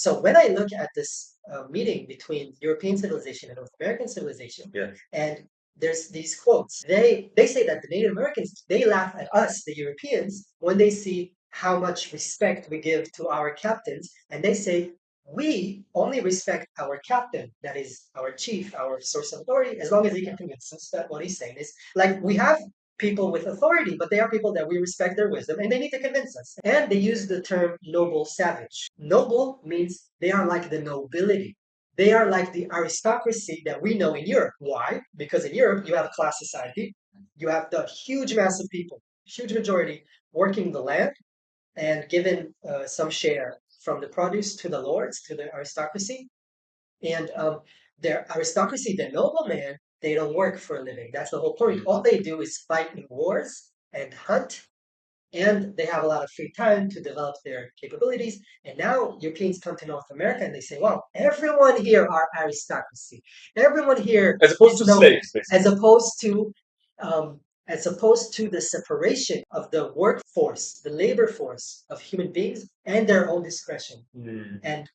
So when I look at this meeting between European civilization and North American civilization, and there's these quotes, they say that the Native Americans, they laugh at us, the Europeans, when they see how much respect we give to our captains, and they say we only respect our captain, that is our chief, our source of authority, as long as he can convince us that what he's saying is like we have people with authority, but they are people that we respect their wisdom and they need to convince us. And they use the term noble savage. Noble means they are like the nobility. They are like the aristocracy that we know in Europe. Why? Because in Europe, you have a class society. You have the huge mass of people, huge majority working the land and given some share from the produce to the lords, to the aristocracy. And their aristocracy, the nobleman, they don't work for a living. That's the whole point. All they do is fight in wars and hunt, and they have a lot of free time to develop their capabilities. And now Europeans come to North America and they say, well, everyone here are aristocracy. Everyone here as opposed to slaves, basically. As opposed to the separation of the workforce, the labor force of human beings and their own discretion and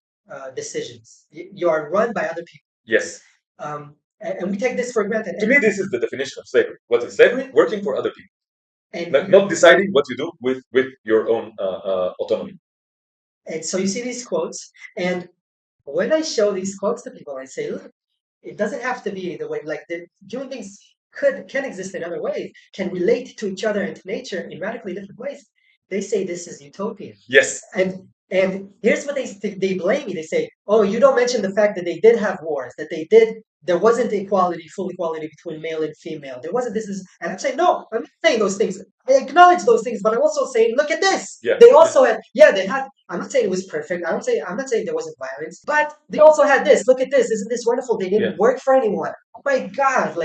decisions. You are run by other people. Yes. And we take this for granted. To me, this is the definition of slavery. What is slavery? Working for other people. And not deciding what you do with your own autonomy. And so you see these quotes, and when I show these quotes to people, I say, look, it doesn't have to be the way, like the human beings can exist in other ways, can relate to each other and to nature in radically different ways. They say this is utopian. Yes. And here's what they blame me. They say, oh, you don't mention the fact that they did have wars, that there wasn't equality, full equality between male and female. There wasn't and I'm saying, no, I'm not saying those things. I acknowledge those things, but I'm also saying, look at this. Yeah. They also had, they had, I'm not saying it was perfect. I'm not saying there wasn't violence, but they also had this. Look at this. Isn't this wonderful? They didn't work for anyone. Oh my God.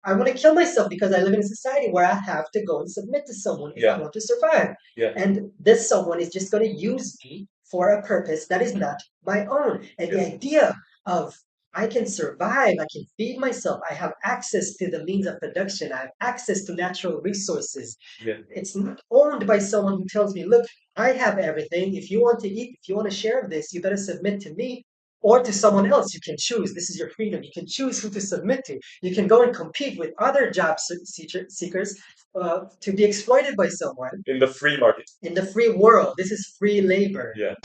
I want to kill myself because I live in a society where I have to go and submit to someone if I want to survive. And this someone is just going to use me for a purpose that is not my own. And the idea of I can survive, I can feed myself, I have access to the means of production, I have access to natural resources. It's not owned by someone who tells me, look, I have everything. If you want to eat, if you want to share this, you better submit to me or to someone else. You can choose. This is your freedom. You can choose who to submit to. You can go and compete with other job seekers to be exploited by someone. In the free market. In the free world. This is free labor. Yeah.